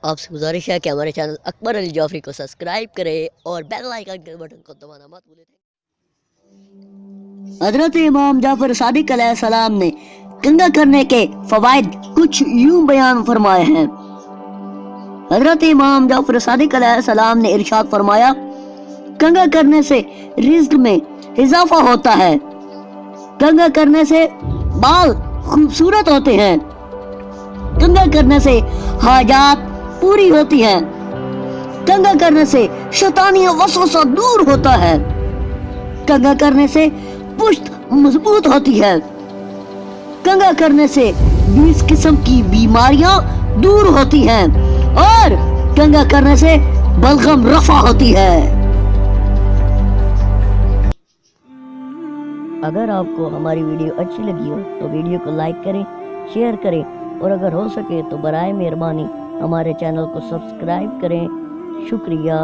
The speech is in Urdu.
آپ سے گزارش ہے کہ ہمارے چینل اکبر علی جعفری کو سبسکرائب کرے اور بیل آئیکن کے بٹن کو دبانا مت بھولیں۔ حضرت امام جعفر صادق علیہ السلام نے کنگھا کرنے کے فوائد کچھ یوں بیان فرمائے ہیں۔ حضرت امام جعفر صادق علیہ السلام نے ارشاد فرمایا، کنگھا کرنے سے رزق میں اضافہ ہوتا ہے، کنگھا کرنے سے بال خوبصورت ہوتے ہیں، کنگھا کرنے سے حاجات پوری ہوتی ہیں، کنگھا کرنے سے شیطانی وسوسہ دور ہوتا ہے، کنگھا کرنے سے پشت مضبوط ہوتی ہے، کنگھا کرنے سے 20 قسم کی بیماریاں دور ہوتی ہیں اور کنگھا کرنے سے بلغم رفع ہوتی ہے۔ اگر آپ کو ہماری ویڈیو اچھی لگی ہو تو ویڈیو کو لائک کریں، شیئر کریں اور اگر ہو سکے تو برائے مہربانی ہمارے چینل کو سبسکرائب کریں۔ شکریہ۔